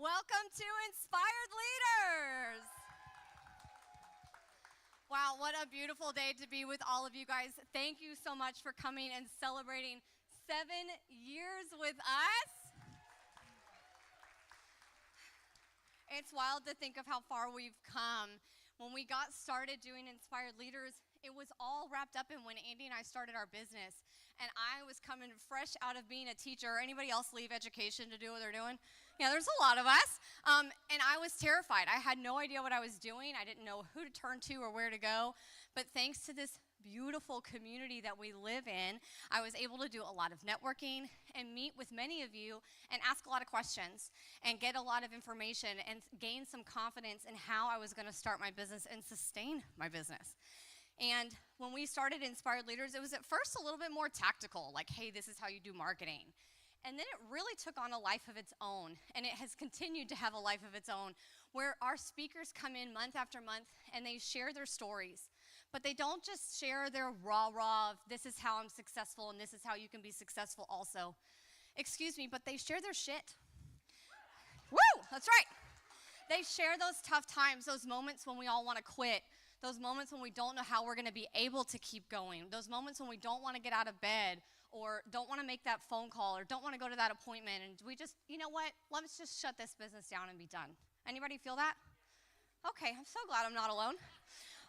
Welcome to Inspired Leaders. Wow, what a beautiful day to be with all of you guys. Thank you so much for coming and celebrating 7 years with us. It's wild to think of how far we've come. When we got started doing Inspired Leaders, it was all wrapped up in when Andy and I started our business. And I was coming fresh out of being a teacher. Anybody else leave education to do what they're doing? Yeah, there's a lot of us. And I was terrified. I had no idea what I was doing. I didn't know who to turn to or where to go. But thanks to this beautiful community that we live in, I was able to do a lot of networking and meet with many of you and ask a lot of questions and get a lot of information and gain some confidence in how I was going to start my business and sustain my business. And when we started Inspired Leaders, it was at first a little bit more tactical, like, hey, this is how you do marketing. And then it really took on a life of its own, and it has continued to have a life of its own, where our speakers come in month after month, and they share their stories. But they don't just share their rah-rah of this is how I'm successful, and this is how you can be successful also. Excuse me, but they share their shit. Woo, that's right. They share those tough times, those moments when we all want to quit, those moments when we don't know how we're going to be able to keep going, those moments when we don't want to get out of bed or don't want to make that phone call or don't want to go to that appointment, and we just, you know what, let's just shut this business down and be done. Anybody feel that? Okay, I'm so glad I'm not alone.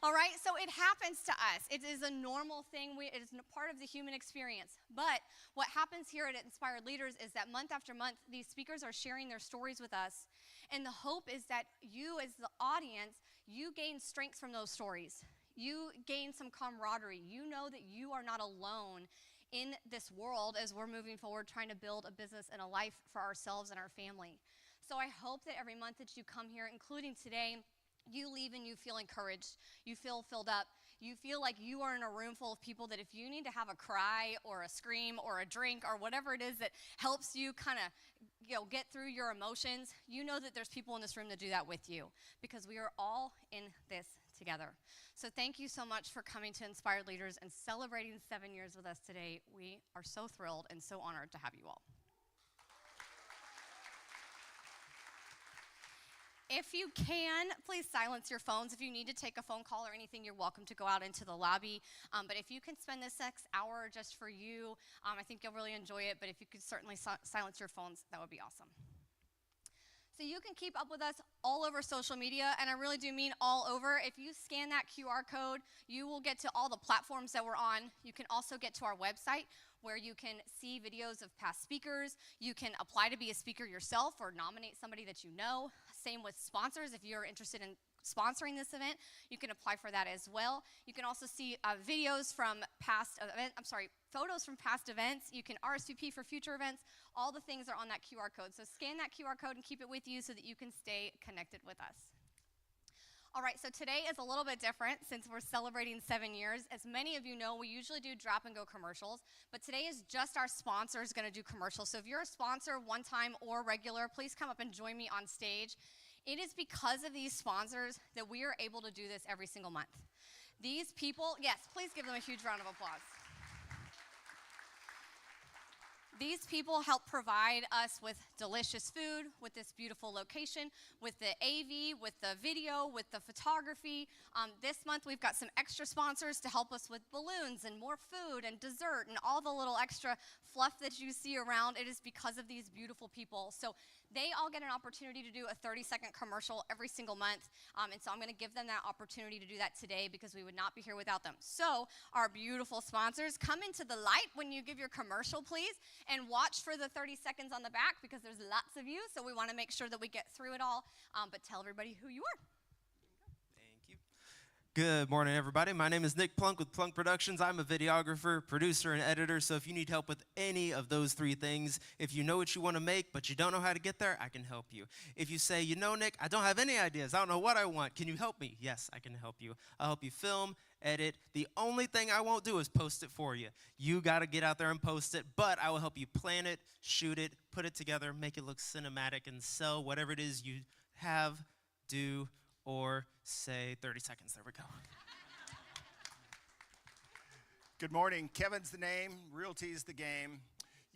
All right, so it happens to us. It is a normal thing. It is part of the human experience. But what happens here at Inspired Leaders is that month after month, these speakers are sharing their stories with us. And the hope is that you, as the audience, you gain strength from those stories. You gain some camaraderie. You know that you are not alone in this world as we're moving forward trying to build a business and a life for ourselves and our family. So I hope that every month that you come here, including today, you leave and you feel encouraged, you feel filled up, you feel like you are in a room full of people that if you need to have a cry or a scream or a drink or whatever it is that helps you kind of get through your emotions, you know that there's people in this room that do that with you because we are all in this together. So thank you so much for coming to Inspired Leaders and celebrating 7 years with us today. We are so thrilled and so honored to have you all. If you can, please silence your phones. If you need to take a phone call or anything, you're welcome to go out into the lobby. But if you can spend this next hour just for you, I think you'll really enjoy it. But if you could certainly silence your phones, that would be awesome. So you can keep up with us all over social media, and I really do mean all over. If you scan that QR code, you will get to all the platforms that we're on. You can also get to our website where you can see videos of past speakers. You can apply to be a speaker yourself or nominate somebody that you know. Same with sponsors. If you're interested in sponsoring this event, you can apply for that as well. You can also see photos from past events. You can RSVP for future events. All the things are on that QR code. So scan that QR code and keep it with you so that you can stay connected with us. All right, so today is a little bit different since we're celebrating 7 years. As many of you know, we usually do drop and go commercials, but today is just our sponsors going to do commercials. So if you're a sponsor, one time or regular, please come up and join me on stage. It is because of these sponsors that we are able to do this every single month. These people, yes, please give them a huge round of applause. These people help provide us with delicious food, with this beautiful location, with the AV, with the video, with the photography. This month we've got some extra sponsors to help us with balloons and more food and dessert and all the little extra fluff that you see around. It is because of these beautiful people. So they all get an opportunity to do a 30-second commercial every single month. And so I'm going to give them that opportunity to do that today because we would not be here without them. So our beautiful sponsors, come into the light when you give your commercial, please. And watch for the 30 seconds on the back because there's lots of you, so we want to make sure that we get through it all. But tell everybody who you are. Thank you. Good morning, everybody. My name is Nick Plunk with Plunk Productions. I'm a videographer, producer, and editor, so if you need help with any of those three things, if you know what you want to make but you don't know how to get there, I can help you. If you say, Nick, I don't have any ideas, I don't know what I want, can you help me? Yes, I can help you. I'll help you film, edit. The only thing I won't do is post it for you. You got to get out there and post it, but I will help you plan it, shoot it, put it together, make it look cinematic, and sell whatever it is you have, do, or say. 30 seconds. There we go. Good morning. Kevin's the name. Realty's the game.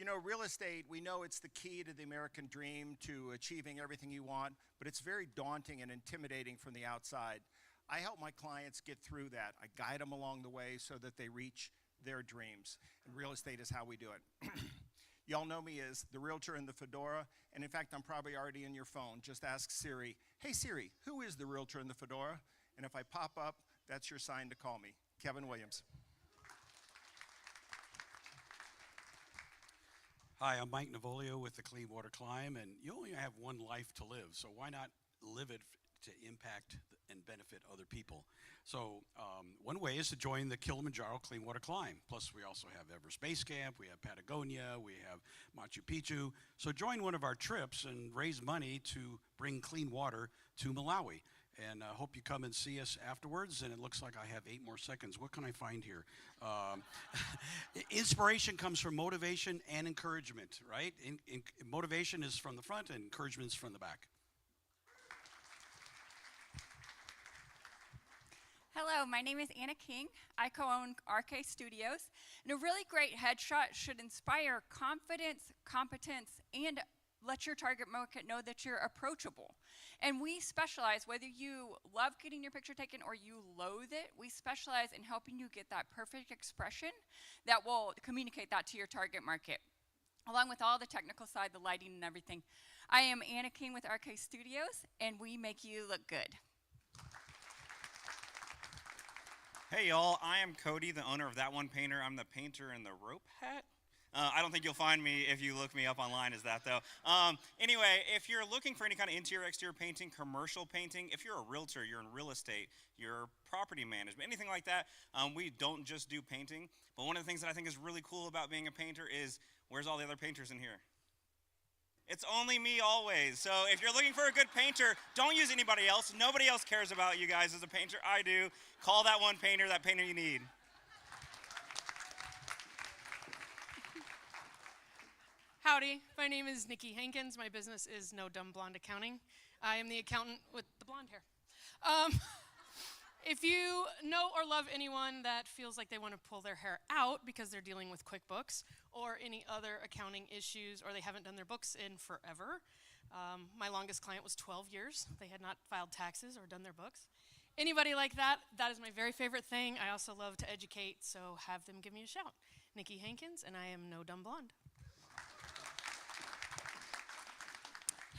You know, real estate, we know it's the key to the American dream, to achieving everything you want, but it's very daunting and intimidating from the outside. I help my clients get through that. I guide them along the way so that they reach their dreams. And real estate is how we do it. Y'all know me as the realtor in the fedora, and in fact, I'm probably already in your phone. Just ask Siri, hey Siri, who is the realtor in the fedora? And if I pop up, that's your sign to call me. Kevin Williams. Hi, I'm Mike Navolio with the Clean Water Climb, and you only have one life to live, so why not live it to impact and benefit other people? So one way is to join the Kilimanjaro Clean Water Climb. Plus, we also have Everest Base Camp, we have Patagonia, we have Machu Picchu. So join one of our trips and raise money to bring clean water to Malawi. And I hope you come and see us afterwards. And it looks like I have 8 more seconds. What can I find here? Inspiration comes from motivation and encouragement, right? Motivation is from the front and encouragement is from the back. Hello, my name is Anna King. I co-own RK Studios, and a really great headshot should inspire confidence, competence, and let your target market know that you're approachable. And we specialize, whether you love getting your picture taken or you loathe it, we specialize in helping you get that perfect expression that will communicate that to your target market, along with all the technical side, the lighting and everything. I am Anna King with RK Studios, and we make you look good. Hey y'all, I am Cody, the owner of That One Painter. I'm the painter in the rope hat. I don't think you'll find me if you look me up online as that though. Anyway, if you're looking for any kind of interior, exterior painting, commercial painting, if you're a realtor, you're in real estate, you're property management, anything like that, we don't just do painting. But one of the things that I think is really cool about being a painter is, where's all the other painters in here? It's only me always. So if you're looking for a good painter, don't use anybody else. Nobody else cares about you guys as a painter. I do. Call that one painter, that painter you need. Howdy, my name is Nikki Hankins. My business is No Dumb Blonde Accounting. I am the accountant with the blonde hair. If you know or love anyone that feels like they want to pull their hair out because they're dealing with QuickBooks or any other accounting issues, or they haven't done their books in forever, my longest client was 12 years. They had not filed taxes or done their books. Anybody like that, that is my very favorite thing. I also love to educate, so have them give me a shout. Nikki Hankins, and I am No Dumb Blonde.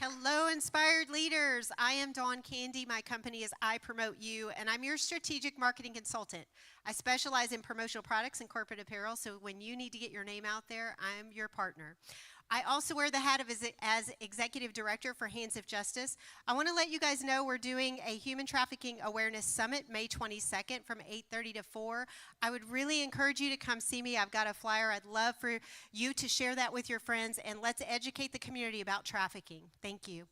Hello, inspired leaders. I am Dawn Candy. My company is I Promote You, and I'm your strategic marketing consultant. I specialize in promotional products and corporate apparel, so when you need to get your name out there, I'm your partner. I also wear the hat of as Executive Director for Hands of Justice. I want to let you guys know we're doing a Human Trafficking Awareness Summit May 22nd from 8:30 to 4. I would really encourage you to come see me. I've got a flyer. I'd love for you to share that with your friends, and let's educate the community about trafficking. Thank you.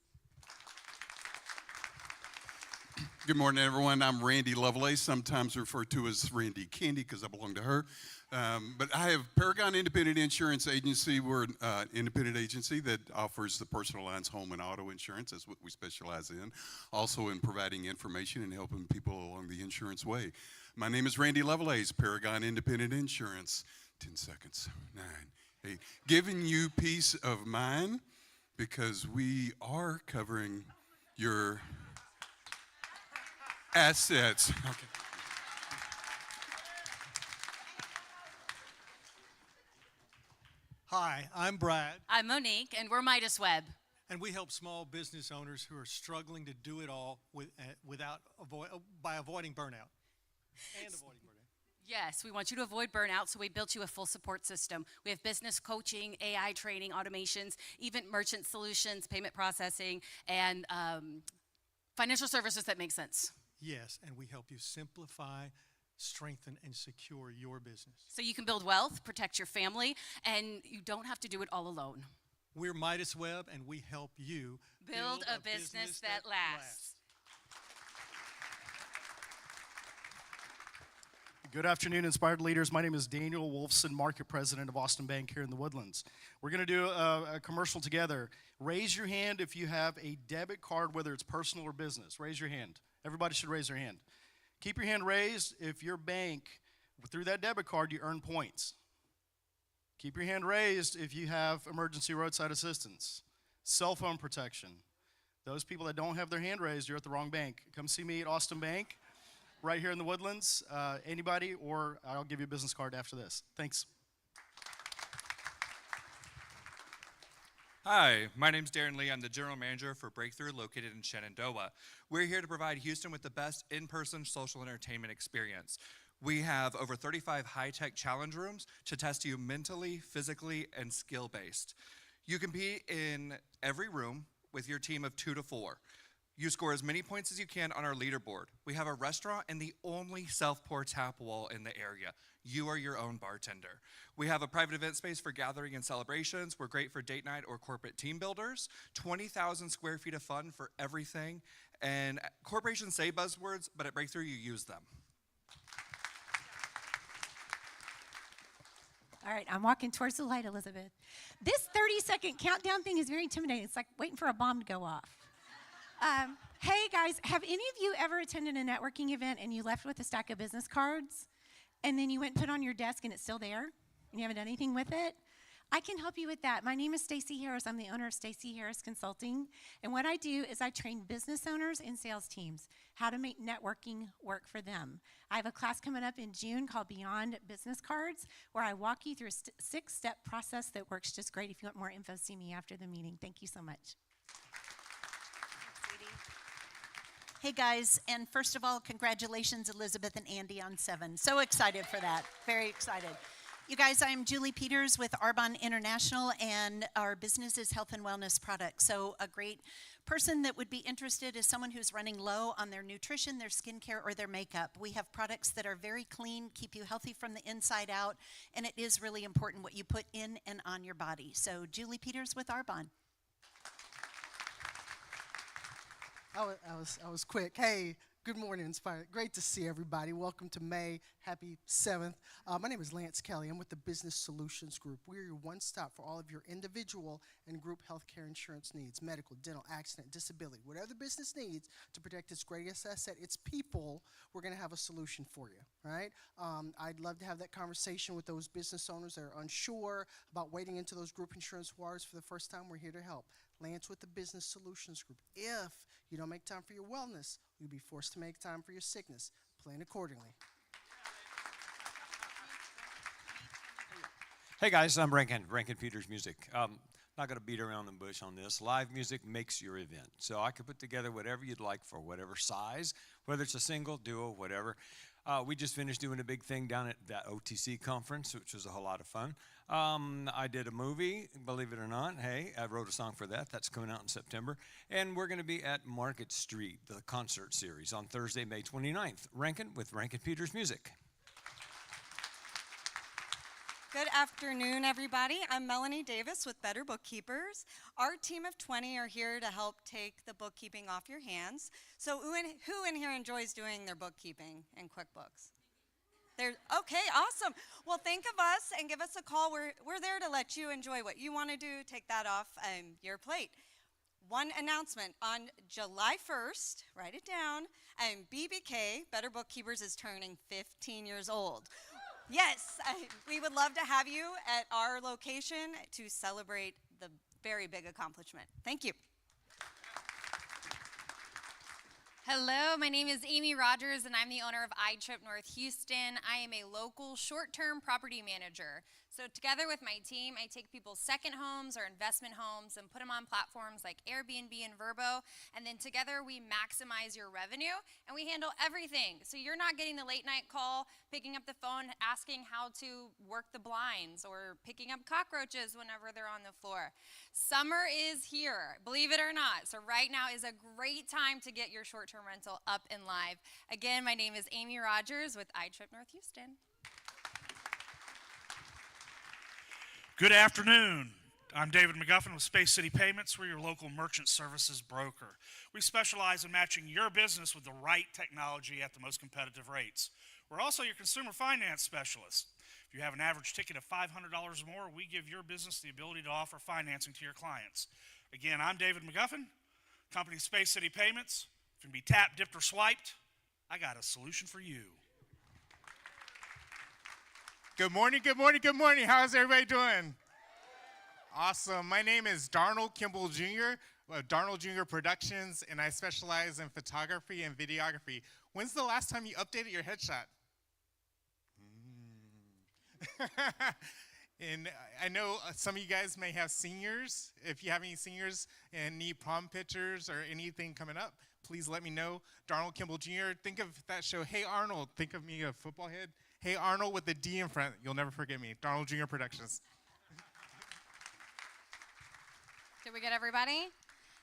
Good morning, everyone. I'm Randy Lovelace, sometimes referred to as Randy Candy because I belong to her. But I have Paragon Independent Insurance Agency. We're an independent agency that offers the personal lines, home, and auto insurance. That's what we specialize in. Also in providing information and helping people along the insurance way. My name is Randy Lovelace, Paragon Independent Insurance. 10 seconds, 9, 8. Giving you peace of mind because we are covering your assets. Okay. Hi, I'm Brad, I'm Monique, and we're Midas Web. and we help small business owners who are struggling to do it all by avoiding burnout and avoiding burnout. Yes, we want you to avoid burnout, so we built you a full support system. We have business coaching, AI training, automations, even merchant solutions, payment processing, and financial services that make sense. Yes, and we help you simplify, strengthen, and secure your business. So you can build wealth, protect your family, and you don't have to do it all alone. We're Midas Web, and we help you Build a business that lasts. Good afternoon, inspired leaders. My name is Daniel Wolfson, Market President of Austin Bank here in the Woodlands. We're going to do a commercial together. Raise your hand if you have a debit card, whether it's personal or business. Raise your hand. Everybody should raise their hand. Keep your hand raised if your bank, through that debit card, you earn points. Keep your hand raised if you have emergency roadside assistance. Cell phone protection. Those people that don't have their hand raised, you're at the wrong bank. Come see me at Austin Bank, right here in the Woodlands. Anybody, or I'll give you a business card after this. Thanks. Hi, my name's Darren Lee. I'm the general manager for Breakthrough, located in Shenandoah. We're here to provide Houston with the best in-person social entertainment experience. We have over 35 high-tech challenge rooms to test you mentally, physically, and skill-based. You compete in every room with your team of 2 to 4. You score as many points as you can on our leaderboard. We have a restaurant and the only self-pour tap wall in the area. You are your own bartender. We have a private event space for gathering and celebrations. We're great for date night or corporate team builders. 20,000 square feet of fun for everything. And corporations say buzzwords, but at Breakthrough, you use them. All right, I'm walking towards the light, Elizabeth. This 30-second countdown thing is very intimidating. It's like waiting for a bomb to go off. Hey, guys, have any of you ever attended a networking event and you left with a stack of business cards, and then you went and put it on your desk and it's still there, and you haven't done anything with it? I can help you with that. My name is Stacy Harris. I'm the owner of Stacy Harris Consulting, and what I do is I train business owners and sales teams how to make networking work for them. I have a class coming up in June called Beyond Business Cards, where I walk you through a 6-step process that works just great. If you want more info, see me after the meeting. Thank you so much. Hey guys, and first of all, congratulations Elizabeth and Andy on 7. So excited for that, very excited. You guys, I'm Julie Peters with Arbonne International, and our business is health and wellness products. So a great person that would be interested is someone who's running low on their nutrition, their skincare, or their makeup. We have products that are very clean, keep you healthy from the inside out, and it is really important what you put in and on your body. So Julie Peters with Arbonne. I was quick. Hey, good morning, Inspired. Great to see everybody. Welcome to May. Happy 7th. My name is Lance Kelly. I'm with the Business Solutions Group. We're your one-stop for all of your individual and group healthcare insurance needs, medical, dental, accident, disability, whatever the business needs to protect its greatest asset, its people. We're going to have a solution for you, right? I'd love to have that conversation with those business owners that are unsure about wading into those group insurance waters for the first time. We're here to help. Lance with the Business Solutions Group. If you don't make time for your wellness, you'll be forced to make time for your sickness. Plan accordingly. Hey guys, I'm Rankin Peters Music. Not going to beat around the bush on this. Live music makes your event. So I could put together whatever you'd like for whatever size, whether it's a single, duo, whatever. We just finished doing a big thing down at that OTC conference, which was a whole lot of fun. I did a movie, believe it or not. Hey, I wrote a song for that. That's coming out in September. And we're going to be at Market Street, the concert series, on Thursday, May 29th. Rankin with Rankin Peters Music. Good afternoon, everybody. I'm Melanie Davis with Better Bookkeepers. Our team of 20 are here to help take the bookkeeping off your hands. So who in here enjoys doing their bookkeeping in QuickBooks? Okay, awesome. Well, think of us and give us a call. We're there to let you enjoy what you want to do. Take that off your plate. One announcement. On July 1st, write it down, BBK, Better Bookkeepers, is turning 15 years old. Yes, we would love to have you at our location to celebrate the very big accomplishment. Thank you. Hello, my name is Amy Rogers, and I'm the owner of iTrip North Houston. I am a local short-term property manager. So together with my team, I take people's second homes or investment homes and put them on platforms like Airbnb and Vrbo, and then together we maximize your revenue, and we handle everything. So you're not getting the late night call, picking up the phone, asking how to work the blinds, or picking up cockroaches whenever they're on the floor. Summer is here, believe it or not. So right now is a great time to get your short-term rental up and live. Again, my name is Amy Rogers with iTrip North Houston. Good afternoon. I'm David McGuffin with Space City Payments. We're your local merchant services broker. We specialize in matching your business with the right technology at the most competitive rates. We're also your consumer finance specialist. If you have an average ticket of $500 or more, we give your business the ability to offer financing to your clients. Again, I'm David McGuffin, company Space City Payments. If you can be tapped, dipped, or swiped, I got a solution for you. Good morning, good morning, good morning. How's everybody doing? Awesome. My name is Darnold Kimball Jr., Darnold Jr. Productions, and I specialize in photography and videography. When's the last time you updated your headshot? And I know some of you guys may have seniors. If you have any seniors and need prom pictures or anything coming up, please let me know. Darnold Kimball Jr., think of that show, Hey Arnold. Think of me, a football head. Hey Arnold with the D in front. You'll never forget me. Darnold Jr. Productions. Did we get everybody?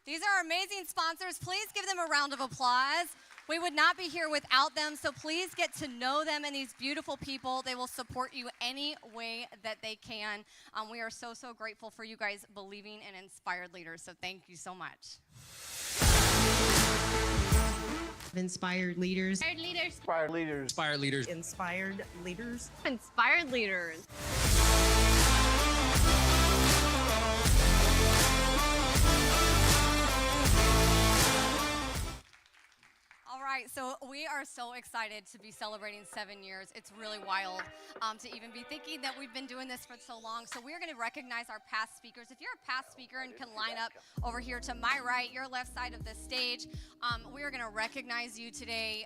These are our amazing sponsors. Please give them a round of applause. We would not be here without them, so please get to know them and these beautiful people. They will support you any way that they can. We are so, so grateful for you guys believing in inspired leaders, so thank you so much. Inspired leaders. Inspired leaders. Inspired leaders. Inspired leaders. Inspired leaders. Inspired leaders. All right, so we are so excited to be celebrating 7 years. It's really wild to even be thinking that we've been doing this for so long. So we're going to recognize our past speakers. If you're a past speaker and can line up over here to my right, your left side of the stage, we are going to recognize you today.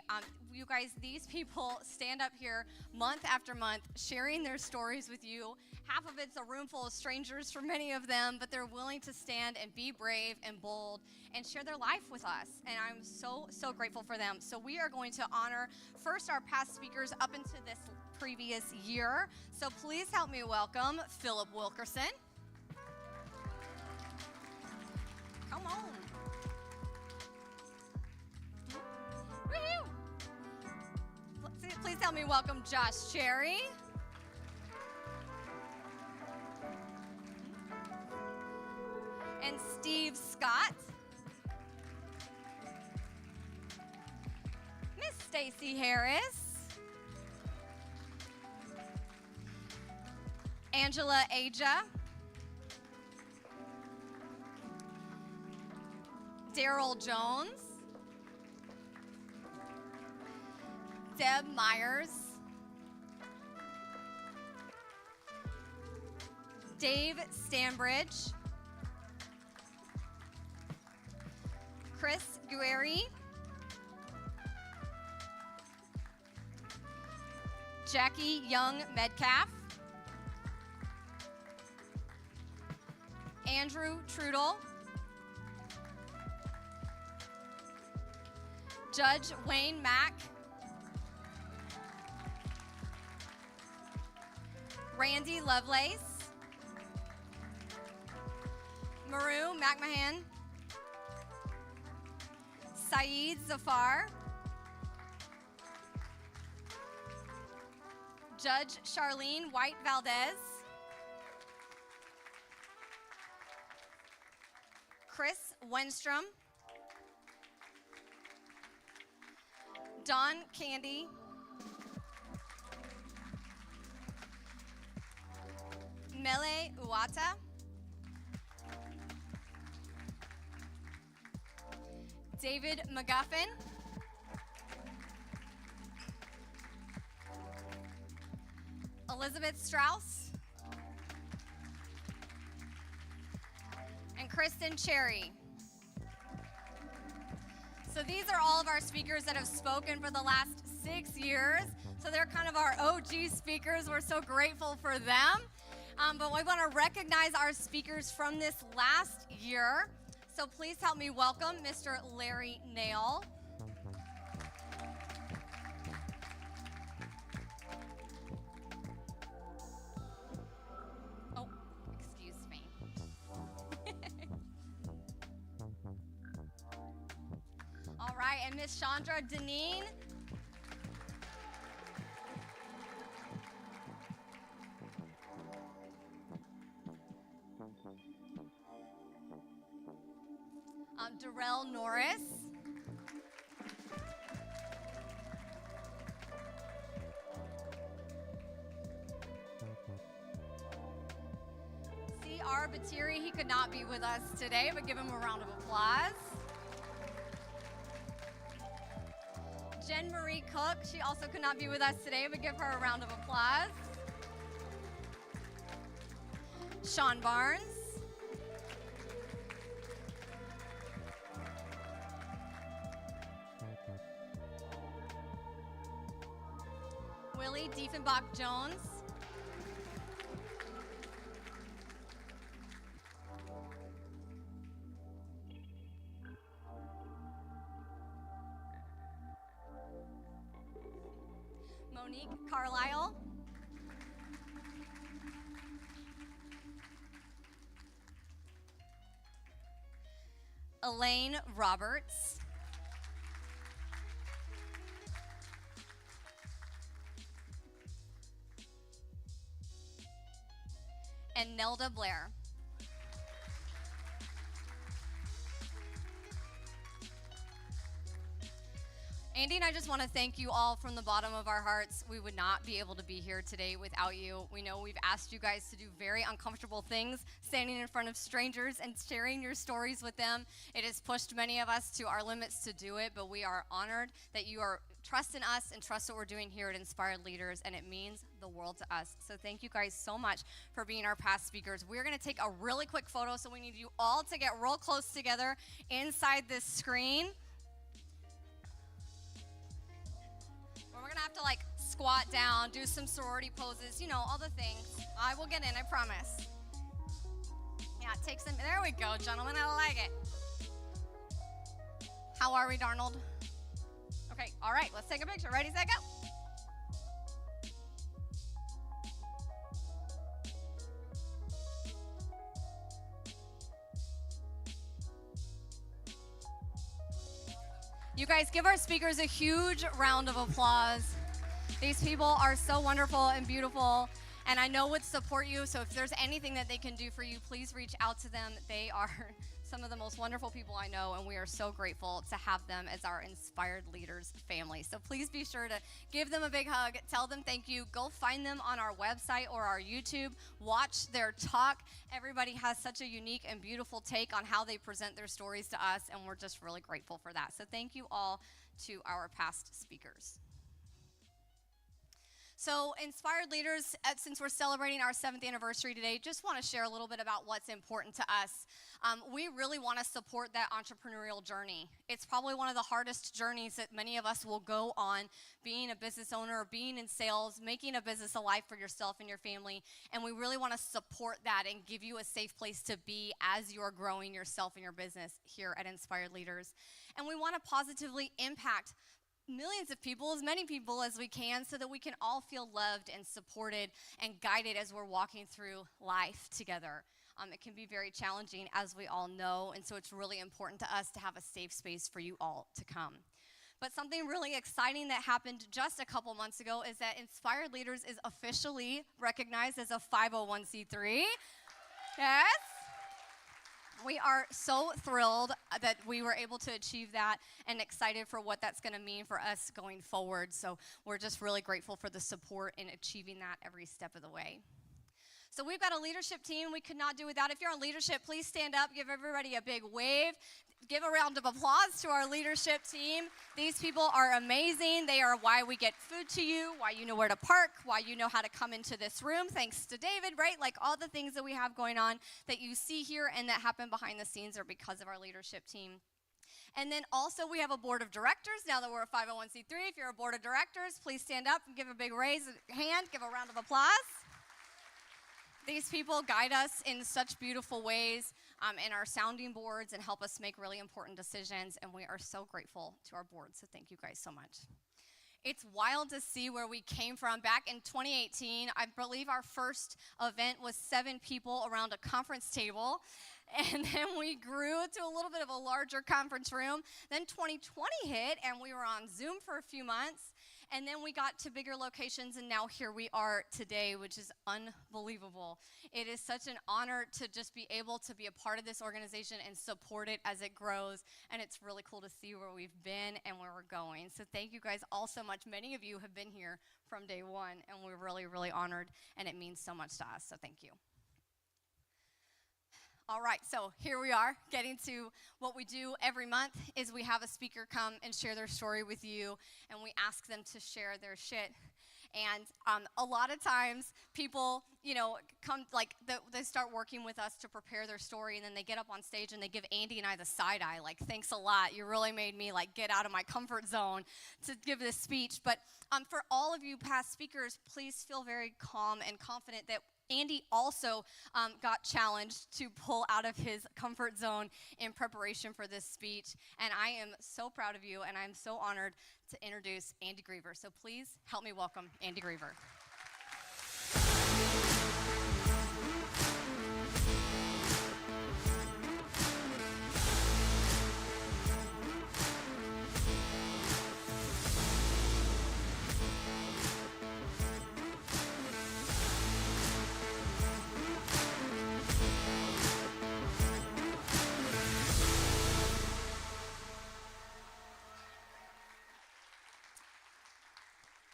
You guys, these people stand up here month after month sharing their stories with you. Half of it's a room full of strangers for many of them, but they're willing to stand and be brave and bold and share their life with us. And I'm so, so grateful for them. So we are going to honor first our past speakers up into this previous year. So please help me welcome Philip Wilkerson. Come on. Woo-hoo. Please help me welcome Josh Cherry. And Steve Scott. Miss Stacy Harris. Angela Aja. Daryl Jones. Deb Myers. Dave Stanbridge. Chris Guerri. Jackie Young Medcalf. Andrew Trudel. Judge Wayne Mack. Randy Lovelace. Maru McMahon. Saeed Zafar. Judge Charlene White Valdez. Chris Wenstrom. Don Candy. Mele Uata. David McGuffin. Elizabeth Strauss. And Kristen Cherry. So these are all of our speakers that have spoken for the last 6 years. So they're kind of our OG speakers. We're so grateful for them. But we want to recognize our speakers from this last year. So please help me welcome Mr. Larry Nail. Oh, excuse me. All right, and Miss Chandra Deneen. Darrell Norris. C.R. Batiri, he could not be with us today, but give him a round of applause. Jen Marie Cook, she also could not be with us today, but give her a round of applause. Sean Barnes. Willie Diefenbach-Jones. Monique Carlisle. Elaine Roberts. And Nelda Blair. Andy and I just want to thank you all from the bottom of our hearts. We would not be able to be here today without you. We know we've asked you guys to do very uncomfortable things, standing in front of strangers and sharing your stories with them. It has pushed many of us to our limits to do it, but we are honored that you are trust in us and trust what we're doing here at Inspired Leaders, and it means the world to us. So thank you guys so much for being our past speakers. We're going to take a really quick photo, so we need you all to get real close together inside this screen. We're going to have to like squat down, do some sorority poses, you know, all the things. I will get in, I promise. Yeah, take some, there we go, gentlemen, I like it. How are we, Darnold? Okay, all right, let's take a picture. Ready, set, go. You guys give our speakers a huge round of applause. These people are so wonderful and beautiful, and I know would support you, so if there's anything that they can do for you, please reach out to them. They are some of the most wonderful people I know, and we are so grateful to have them as our Inspired Leaders family. So please be sure to give them a big hug, tell them thank you, go find them on our website or our YouTube, watch their talk. Everybody has such a unique and beautiful take on how they present their stories to us, and we're just really grateful for that. So thank you all to our past speakers. So Inspired Leaders, since we're celebrating our 7th anniversary today, just want to share a little bit about what's important to us. We really want to support that entrepreneurial journey. It's probably one of the hardest journeys that many of us will go on, being a business owner, being in sales, making a business a life for yourself and your family, and we really want to support that and give you a safe place to be as you're growing yourself and your business here at Inspired Leaders. And we want to positively impact millions of people, as many people as we can, so that we can all feel loved and supported and guided as we're walking through life together. It can be very challenging, as we all know, and so it's really important to us to have a safe space for you all to come. But something really exciting that happened just a couple months ago is that Inspired Leaders is officially recognized as a 501c3. Yes? We are so thrilled that we were able to achieve that and excited for what that's going to mean for us going forward. So we're just really grateful for the support in achieving that every step of the way. So we've got a leadership team we could not do without. If you're on leadership, please stand up, give everybody a big wave. Give a round of applause to our leadership team. These people are amazing. They are why we get food to you, why you know where to park, why you know how to come into this room, thanks to David, right? Like all the things that we have going on that you see here and that happen behind the scenes are because of our leadership team. And then also we have a board of directors. Now that we're a 501c3, if you're a board of directors, please stand up and give a big raise hand, give a round of applause. These people guide us in such beautiful ways in our sounding boards and help us make really important decisions, and we are so grateful to our board, so thank you guys so much. It's wild to see where we came from. Back in 2018, I believe our first event was 7 people around a conference table, and then we grew to a little bit of a larger conference room. Then 2020 hit, and we were on Zoom for a few months. And then we got to bigger locations, and now here we are today, which is unbelievable. It is such an honor to just be able to be a part of this organization and support it as it grows, and it's really cool to see where we've been and where we're going. So thank you guys all so much. Many of you have been here from day one, and we're really, really honored, and it means so much to us, so thank you. All right, so here we are, getting to what we do every month is we have a speaker come and share their story with you, and we ask them to share their shit. And a lot of times people, come they start working with us to prepare their story, and then they get up on stage and they give Andy and I the side eye, like, thanks a lot. You really made me get out of my comfort zone to give this speech. But for all of you past speakers, please feel very calm and confident that Andy also got challenged to pull out of his comfort zone in preparation for this speech. And I am so proud of you, and I'm so honored to introduce Andy Greever. So please help me welcome Andy Greever.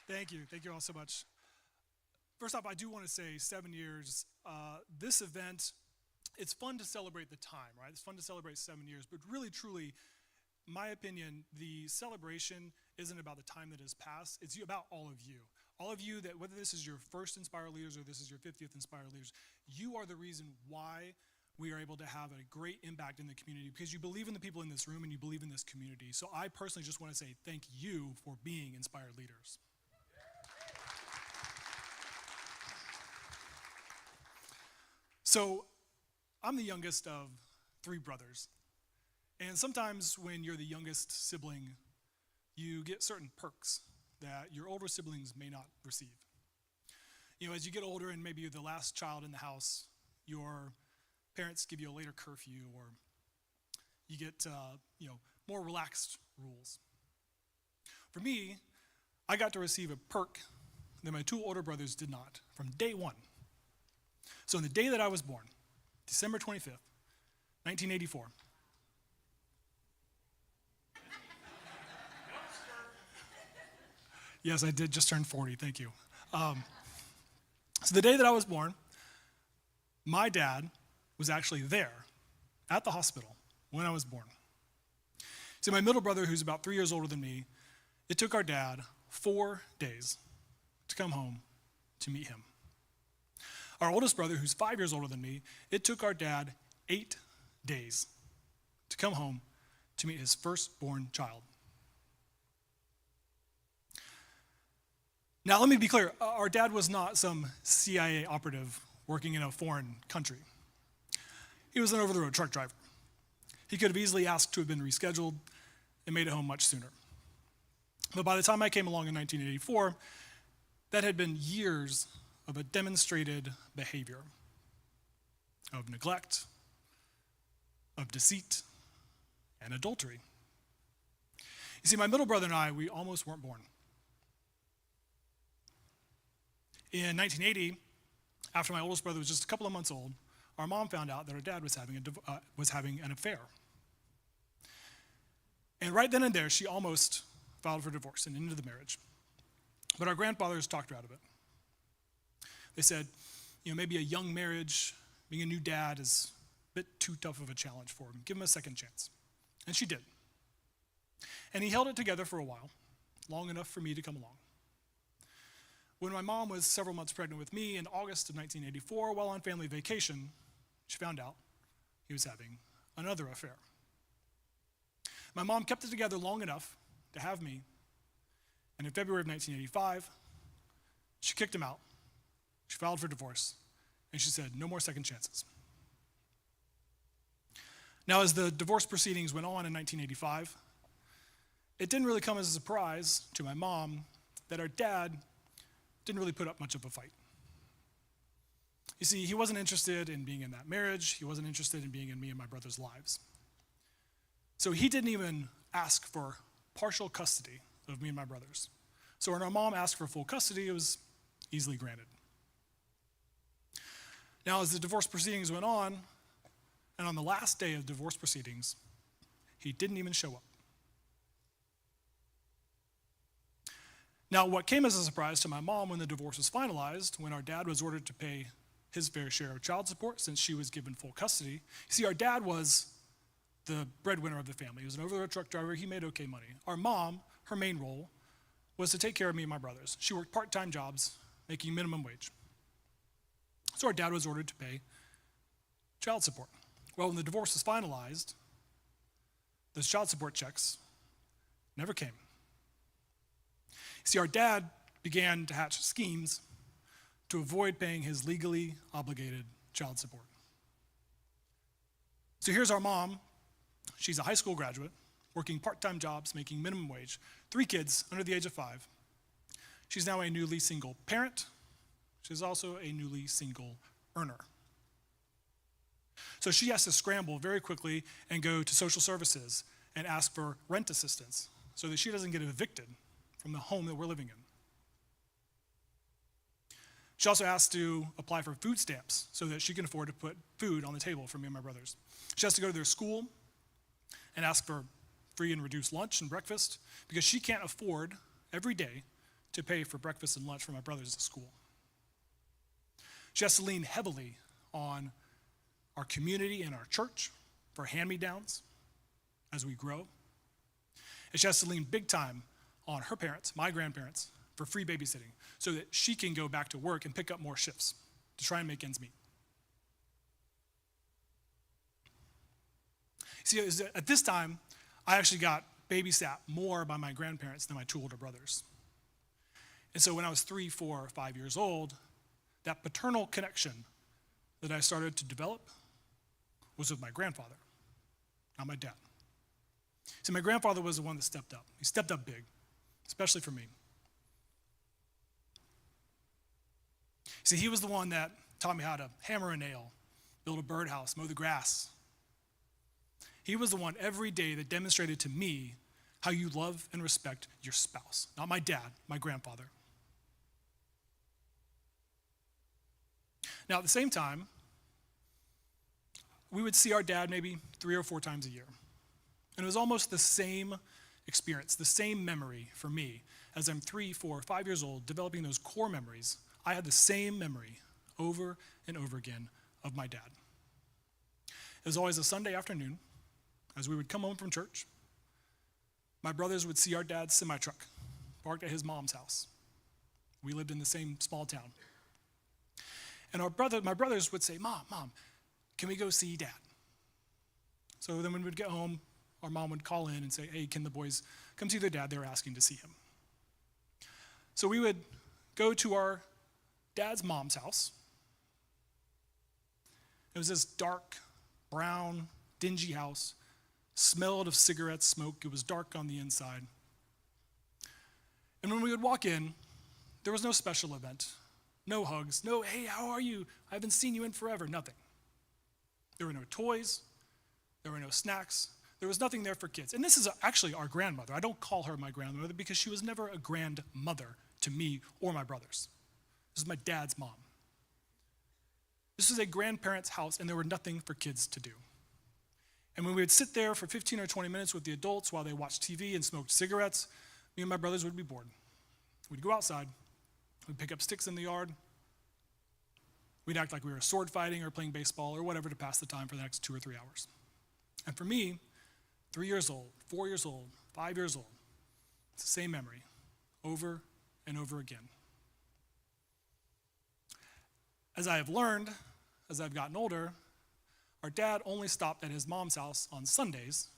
Thank you. Thank you all so much. First off, I do want to say 7 years. This event, it's fun to celebrate the time, right? It's fun to celebrate 7 years, but really, truly, my opinion, the celebration isn't about the time that has passed. It's about all of you. All of you that, whether this is your first Inspire Leaders or this is your 50th Inspire Leaders, you are the reason why we are able to have a great impact in the community, because you believe in the people in this room and you believe in this community. So I personally just want to say thank you for being Inspired Leaders. So I'm the youngest of 3 brothers. And sometimes when you're the youngest sibling, you get certain perks that your older siblings may not receive. As you get older and maybe you're the last child in the house, your parents give you a later curfew, or you get more relaxed rules. For me, I got to receive a perk that my 2 older brothers did not from day one. So on the day that I was born, December 25th, 1984, yes, I did just turn 40, thank you. So the day that I was born, my dad was actually there at the hospital when I was born. So my middle brother, who's about 3 years older than me, it took our dad 4 days to come home to meet him. Our oldest brother, who's 5 years older than me, it took our dad 8 days to come home to meet his firstborn child. Now, let me be clear. Our dad was not some CIA operative working in a foreign country. He was an over-the-road truck driver. He could have easily asked to have been rescheduled and made it home much sooner. But by the time I came along in 1984, that had been years of a demonstrated behavior of neglect, of deceit, and adultery. You see, my middle brother and I, we almost weren't born. In 1980, after my oldest brother was just a couple of months old, our mom found out that our dad was having an affair. And right then and there, she almost filed for divorce and ended the marriage. But our grandfathers talked her out of it. They said, maybe a young marriage, being a new dad is a bit too tough of a challenge for him. Give him a second chance. And she did. And he held it together for a while, long enough for me to come along. When my mom was several months pregnant with me in August of 1984, while on family vacation, she found out he was having another affair. My mom kept it together long enough to have me, and in February of 1985, she kicked him out. She filed for divorce, and she said, no more second chances. Now, as the divorce proceedings went on in 1985, it didn't really come as a surprise to my mom that our dad didn't really put up much of a fight. You see, he wasn't interested in being in that marriage. He wasn't interested in being in me and my brother's lives. So he didn't even ask for partial custody of me and my brothers. So when our mom asked for full custody, it was easily granted. Now, as the divorce proceedings went on, and on the last day of divorce proceedings, he didn't even show up. Now, what came as a surprise to my mom when the divorce was finalized, when our dad was ordered to pay his fair share of child support since she was given full custody. You see, our dad was the breadwinner of the family. He was an over-the-road truck driver. He made okay money. Our mom, her main role was to take care of me and my brothers. She worked part-time jobs, making minimum wage. So our dad was ordered to pay child support. Well, when the divorce was finalized, those child support checks never came. See, our dad began to hatch schemes to avoid paying his legally obligated child support. So here's our mom. She's a high school graduate, working part-time jobs, making minimum wage, 3 kids under the age of 5. She's now a newly single parent. She's also a newly single earner. So she has to scramble very quickly and go to social services and ask for rent assistance so that she doesn't get evicted from the home that we're living in. She also has to apply for food stamps so that she can afford to put food on the table for me and my brothers. She has to go to their school and ask for free and reduced lunch and breakfast because she can't afford every day to pay for breakfast and lunch for my brothers at school. She has to lean heavily on our community and our church for hand-me-downs as we grow. And she has to lean big time on her parents, my grandparents, for free babysitting so that she can go back to work and pick up more shifts to try and make ends meet. See, at this time, I actually got babysat more by my grandparents than my 2 older brothers. And so when I was 3, 4, or 5 years old, that paternal connection that I started to develop was with my grandfather, not my dad. See, my grandfather was the one that stepped up. He stepped up big, especially for me. See, he was the one that taught me how to hammer a nail, build a birdhouse, mow the grass. He was the one every day that demonstrated to me how you love and respect your spouse. Not my dad, my grandfather. Now, at the same time, we would see our dad maybe 3 or 4 times a year. And it was almost the same experience, the same memory for me. As I'm 3, 4, 5 years old, developing those core memories, I had the same memory over and over again of my dad. It was always a Sunday afternoon, as we would come home from church. My brothers would see our dad's semi-truck parked at his mom's house. We lived in the same small town. And my brothers would say, Mom, can we go see Dad? So then when we'd get home, our mom would call in and say, hey, can the boys come see their dad? They were asking to see him. So we would go to our dad's mom's house. It was this dark, brown, dingy house, smelled of cigarette smoke. It was dark on the inside. And when we would walk in, there was no special event, no hugs, no, hey, how are you? I haven't seen you in forever, nothing. There were no toys, there were no snacks, there was nothing there for kids. And this is actually our grandmother. I don't call her my grandmother because she was never a grandmother to me or my brothers. This is my dad's mom. This is a grandparent's house, and there were nothing for kids to do. And when we would sit there for 15 or 20 minutes with the adults while they watched TV and smoked cigarettes, me and my brothers would be bored. We'd go outside, we'd pick up sticks in the yard, we'd act like we were sword fighting or playing baseball or whatever to pass the time for the next 2 or 3 hours. And for me, 3 years old, 4 years old, 5 years old, it's the same memory over and over again. As I have learned, as I've gotten older, our dad only stopped at his mom's house on Sundays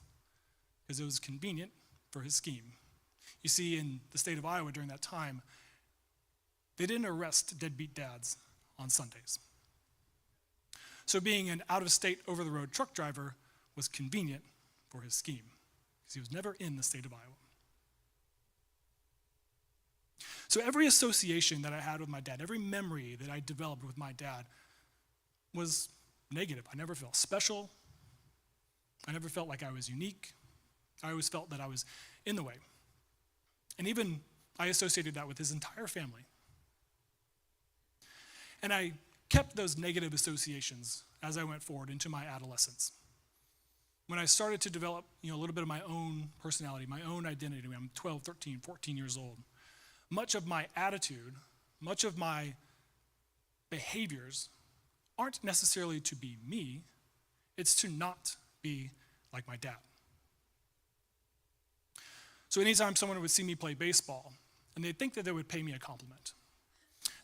because it was convenient for his scheme. You see, in the state of Iowa during that time, they didn't arrest deadbeat dads on Sundays. So being an out-of-state, over-the-road truck driver was convenient for his scheme because he was never in the state of Iowa. So every association that I had with my dad, every memory that I developed with my dad was negative. I never felt special. I never felt like I was unique. I always felt that I was in the way. And even I associated that with his entire family. And I kept those negative associations as I went forward into my adolescence. When I started to develop, a little bit of my own personality, my own identity, when I'm 12, 13, 14 years old, much of my attitude, much of my behaviors aren't necessarily to be me, it's to not be like my dad. So anytime someone would see me play baseball and they'd think that they would pay me a compliment.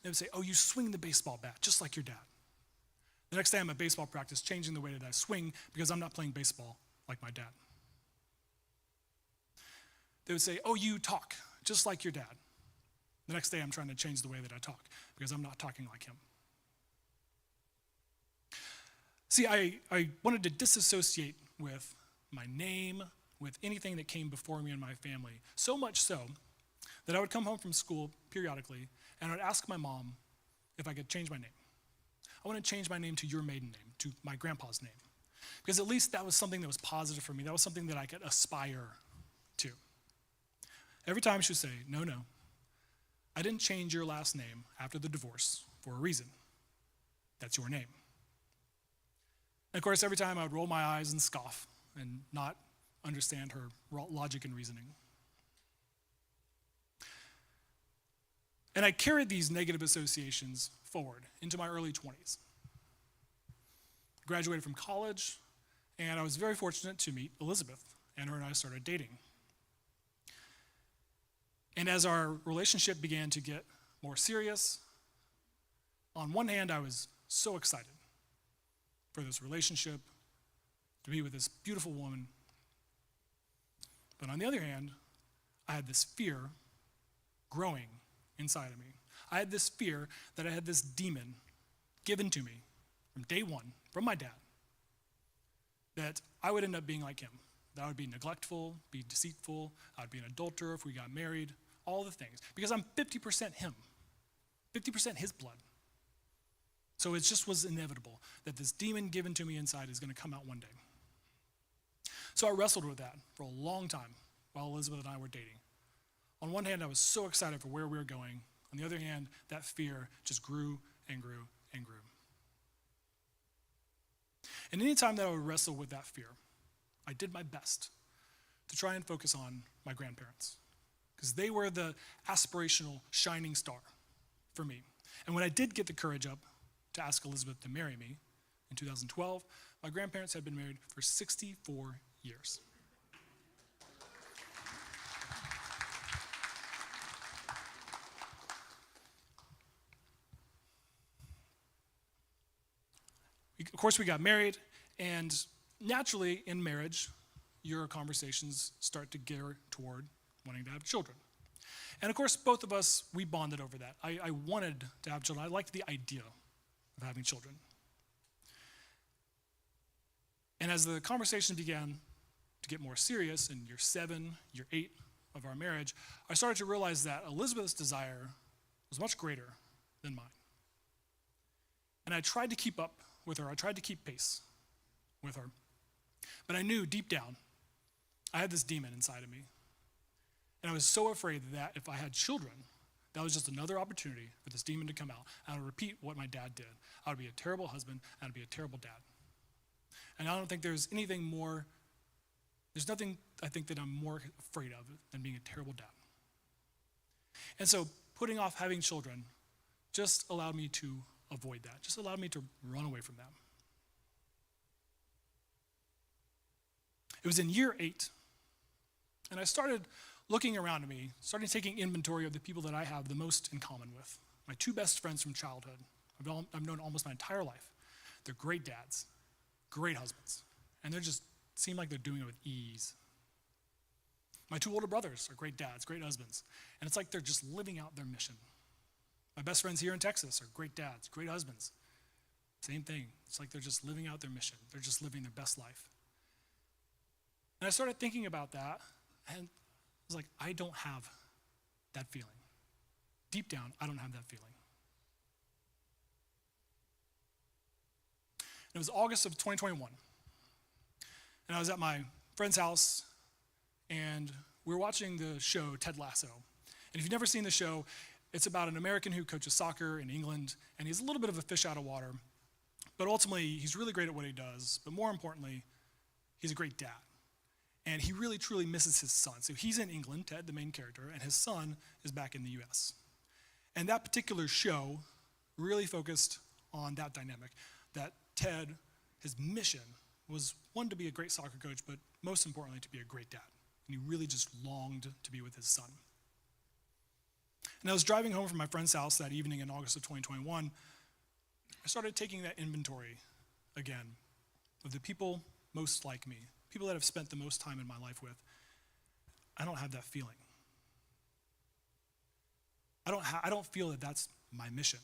They would say, oh, you swing the baseball bat just like your dad. The next day I'm at baseball practice changing the way that I swing because I'm not playing baseball like my dad. They would say, oh, you talk just like your dad. The next day I'm trying to change the way that I talk because I'm not talking like him. See, I wanted to disassociate with my name, with anything that came before me and my family, so much so that I would come home from school periodically and I would ask my mom if I could change my name. I want to change my name to your maiden name, to my grandpa's name, because at least that was something that was positive for me. That was something that I could aspire to. Every time she would say, no, I didn't change your last name after the divorce for a reason. That's your name. And of course, every time I would roll my eyes and scoff and not understand her logic and reasoning. And I carried these negative associations forward into my early 20s. Graduated from college, and I was very fortunate to meet Elizabeth, and her and I started dating. And as our relationship began to get more serious, on one hand, I was so excited for this relationship, to be with this beautiful woman. But on the other hand, I had this fear growing inside of me. I had this fear that I had this demon given to me from day one, from my dad, that I would end up being like him. That I would be neglectful, be deceitful, I'd be an adulterer if we got married, all the things. Because I'm 50% him, 50% his blood. So it just was inevitable that this demon given to me inside is going to come out one day. So I wrestled with that for a long time while Elizabeth and I were dating. On one hand, I was so excited for where we were going. On the other hand, that fear just grew and grew and grew. And anytime that I would wrestle with that fear, I did my best to try and focus on my grandparents, because they were the aspirational shining star for me. And when I did get the courage up to ask Elizabeth to marry me in 2012, my grandparents had been married for 64 years. Of course, we got married, and naturally in marriage, your conversations start to gear toward wanting to have children. And of course, both of us, we bonded over that. I wanted to have children. I liked the idea of having children. And as the conversation began to get more serious in year 7, year 8 of our marriage, I started to realize that Elizabeth's desire was much greater than mine. And I tried to keep up with her. I tried to keep pace with her. But I knew deep down, I had this demon inside of me. And I was so afraid that if I had children, that was just another opportunity for this demon to come out. And I would repeat what my dad did. I would be a terrible husband, and I'd be a terrible dad. And I don't think there's anything more, there's nothing I think that I'm more afraid of than being a terrible dad. And so putting off having children just allowed me to avoid that, just allowed me to run away from that. It was in year 8, and I started looking around me, started taking inventory of the people that I have the most in common with. My 2 best friends from childhood, I've known almost my entire life. They're great dads, great husbands, and they just seem like they're doing it with ease. My 2 older brothers are great dads, great husbands, and it's like they're just living out their mission. My best friends here in Texas are great dads, great husbands. Same thing. It's like they're just living out their mission. They're just living their best life. And I started thinking about that, and I was like, I don't have that feeling. Deep down, I don't have that feeling. It was August of 2021, and I was at my friend's house, and we were watching the show Ted Lasso. And if you've never seen the show, it's about an American who coaches soccer in England, and he's a little bit of a fish out of water, but ultimately, he's really great at what he does, but more importantly, he's a great dad. And he really, truly misses his son. So he's in England, Ted, the main character, and his son is back in the US. And that particular show really focused on that dynamic, that Ted, his mission was, one, to be a great soccer coach, but most importantly, to be a great dad. And he really just longed to be with his son. And I was driving home from my friend's house that evening in August of 2021. I started taking that inventory again of the people most like me, people that I've spent the most time in my life with. I don't have that feeling. I don't feel that that's my mission.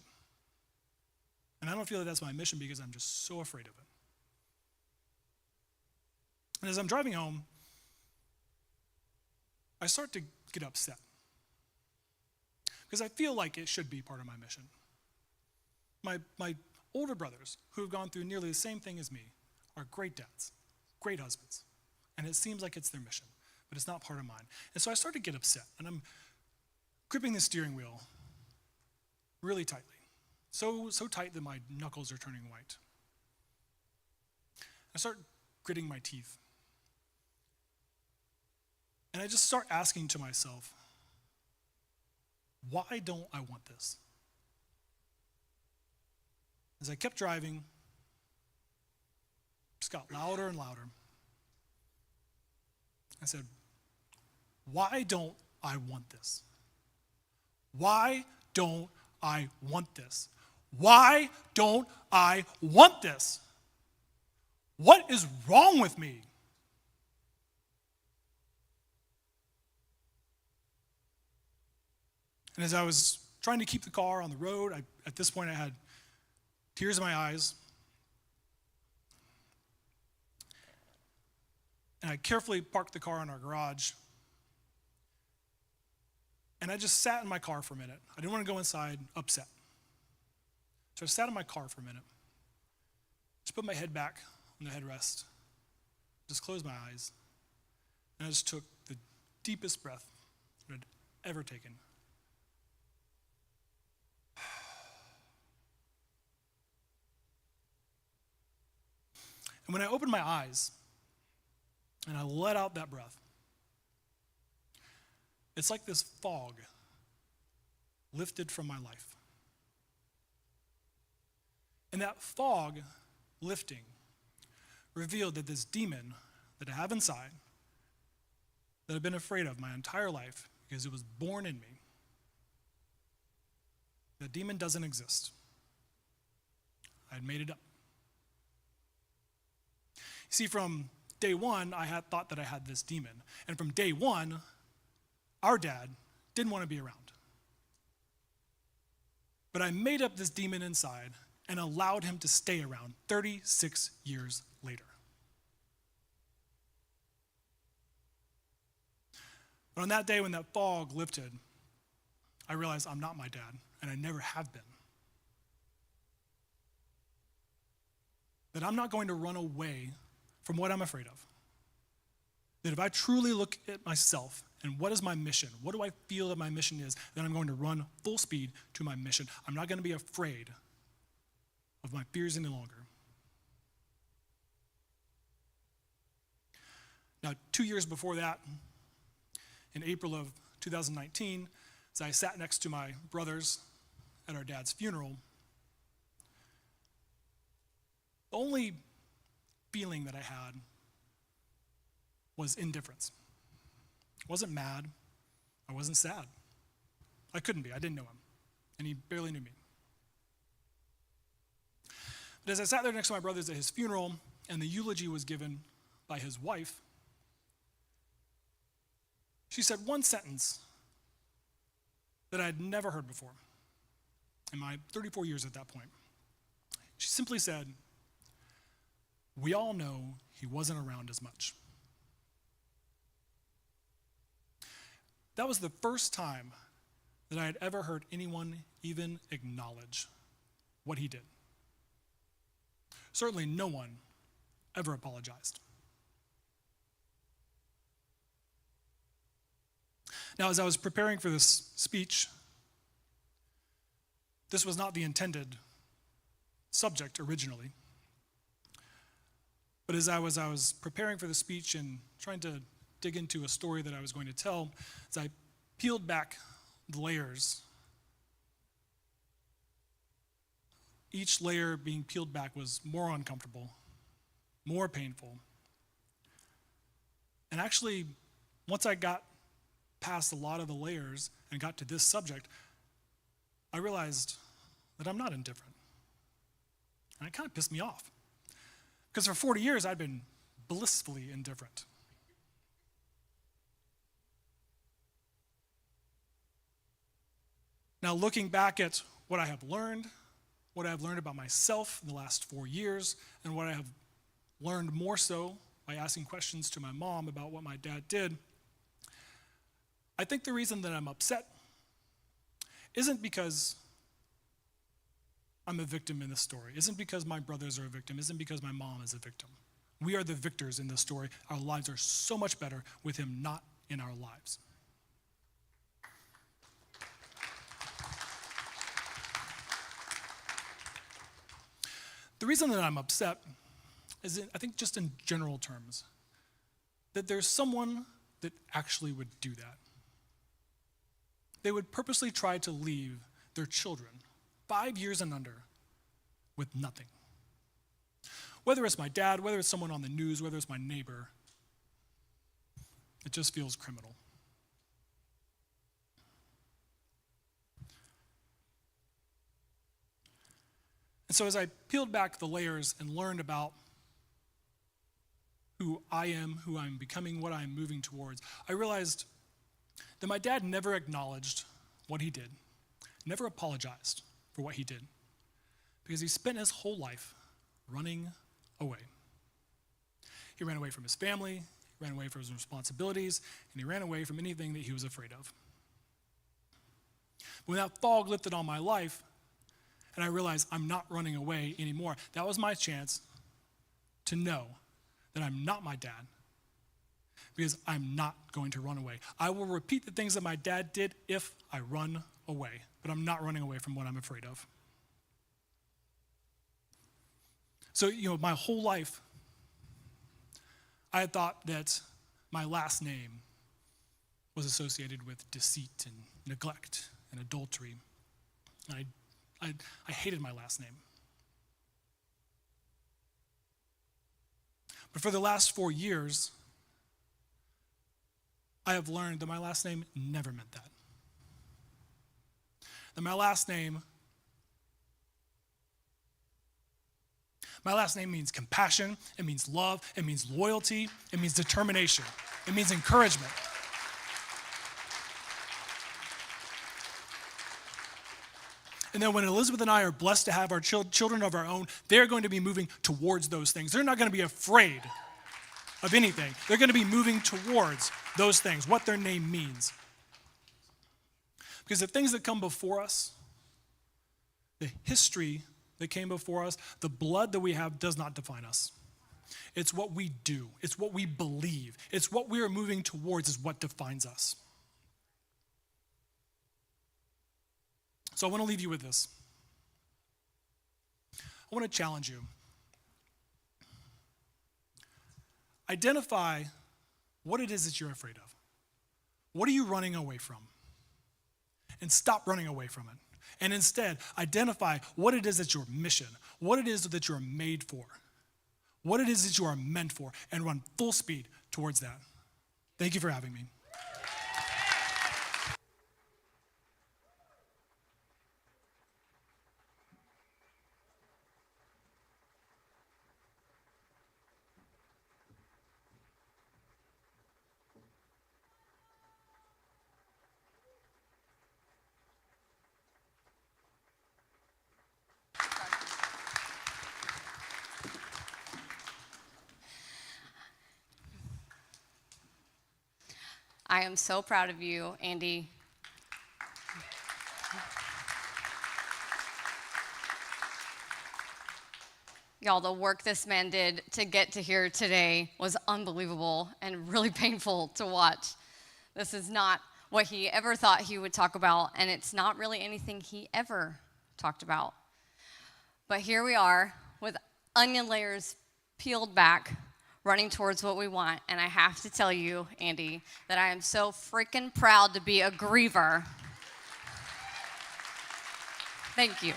And I don't feel that that's my mission because I'm just so afraid of it. And as I'm driving home, I start to get upset because I feel like it should be part of my mission. My older brothers, who have gone through nearly the same thing as me, are great dads, great husbands, and it seems like it's their mission, but it's not part of mine. And so I start to get upset, and I'm gripping the steering wheel really tightly, so tight that my knuckles are turning white. I start gritting my teeth, and I just start asking to myself, why don't I want this? As I kept driving, it just got louder and louder. I said, why don't I want this? Why don't I want this? Why don't I want this? What is wrong with me? And as I was trying to keep the car on the road, at this point I had tears in my eyes. And I carefully parked the car in our garage. And I just sat in my car for a minute. I didn't want to go inside upset. So I sat in my car for a minute. Just put my head back on the headrest. Just closed my eyes. And I just took the deepest breath that I'd ever taken. And when I opened my eyes and I let out that breath, it's like this fog lifted from my life. And that fog lifting revealed that this demon that I have inside, that I've been afraid of my entire life because it was born in me, that demon doesn't exist. I had made it up. See, from day one, I had thought that I had this demon. And from day one, our dad didn't want to be around. But I made up this demon inside and allowed him to stay around 36 years later. But on that day when that fog lifted, I realized I'm not my dad, and I never have been. That I'm not going to run away from what I'm afraid of. That if I truly look at myself and what is my mission, what do I feel that my mission is, then I'm going to run full speed to my mission. I'm not going to be afraid of my fears any longer. Now, 2 years before that, in April of 2019, as I sat next to my brothers at our dad's funeral, the only feeling that I had was indifference. I wasn't mad. I wasn't sad. I couldn't be. I didn't know him. And he barely knew me. But as I sat there next to my brothers at his funeral and the eulogy was given by his wife, she said one sentence that I had never heard before in my 34 years at that point. She simply said, "We all know he wasn't around as much." That was the first time that I had ever heard anyone even acknowledge what he did. Certainly no one ever apologized. Now, as I was preparing for this speech, this was not the intended subject originally. But as I was preparing for the speech and trying to dig into a story that I was going to tell, as I peeled back the layers, each layer being peeled back was more uncomfortable, more painful. And actually, once I got past a lot of the layers and got to this subject, I realized that I'm not indifferent. And it kind of pissed me off. Because for 40 years, I'd been blissfully indifferent. Now, looking back at what I have learned about myself in the last 4 years, and what I have learned more so by asking questions to my mom about what my dad did, I think the reason that I'm upset isn't because I'm a victim in this story, isn't because my brothers are a victim, isn't because my mom is a victim. We are the victors in this story. Our lives are so much better with him not in our lives. The reason that I'm upset is, I think just in general terms, that there's someone that actually would do that. They would purposely try to leave their children, 5 years and under, with nothing. Whether it's my dad, whether it's someone on the news, whether it's my neighbor, it just feels criminal. And so as I peeled back the layers and learned about who I am, who I'm becoming, what I'm moving towards, I realized that my dad never acknowledged what he did, never apologized for what he did, because he spent his whole life running away. He ran away from his family, he ran away from his responsibilities, and he ran away from anything that he was afraid of. When that fog lifted on my life, and I realized I'm not running away anymore, that was my chance to know that I'm not my dad, because I'm not going to run away. I will repeat the things that my dad did if I run away, but I'm not running away from what I'm afraid of. So, my whole life, I had thought that my last name was associated with deceit and neglect and adultery. And I hated my last name. But for the last 4 years, I have learned that my last name never meant that. That my last name means compassion, it means love, it means loyalty, it means determination, it means encouragement. And then when Elizabeth and I are blessed to have our children of our own, they're going to be moving towards those things. They're not going to be afraid of anything. They're going to be moving towards those things, what their name means. Because the things that come before us, the history that came before us, the blood that we have does not define us. It's what we do. It's what we believe. It's what we are moving towards is what defines us. So I want to leave you with this. I want to challenge you. Identify what it is that you're afraid of. What are you running away from? And stop running away from it. And instead, identify what it is that's your mission, what it is that you're made for, what it is that you are meant for, and run full speed towards that. Thank you for having me. I am so proud of you, Andy. Y'all, the work this man did to get to here today was unbelievable and really painful to watch. This is not what he ever thought he would talk about, and it's not really anything he ever talked about. But here we are with onion layers peeled back, running towards what we want. And I have to tell you, Andy, that I am so freaking proud to be a Greever. Thank you.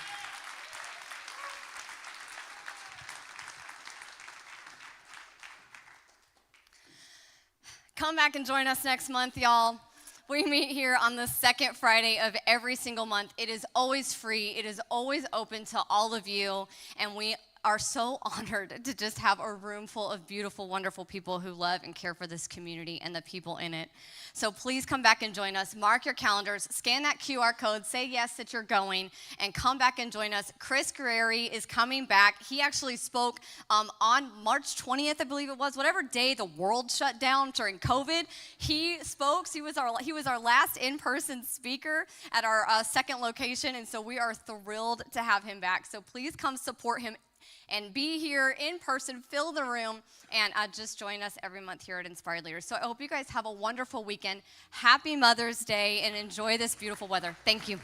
Come back and join us next month, y'all. We meet here on the second Friday of every single month. It is always free. It is always open to all of you. And we are so honored to just have a room full of beautiful, wonderful people who love and care for this community and the people in it. So please come back and join us. Mark your calendars, scan that QR code, say yes that you're going, and come back and join us. Chris Guerrieri is coming back. He actually spoke on March 20th, I believe it was, whatever day the world shut down during COVID. He spoke. He was our last in-person speaker at our second location, and so we are thrilled to have him back. So please come support him and be here in person, fill the room, and just join us every month here at Inspired Leaders. So I hope you guys have a wonderful weekend. Happy Mother's Day, and enjoy this beautiful weather. Thank you.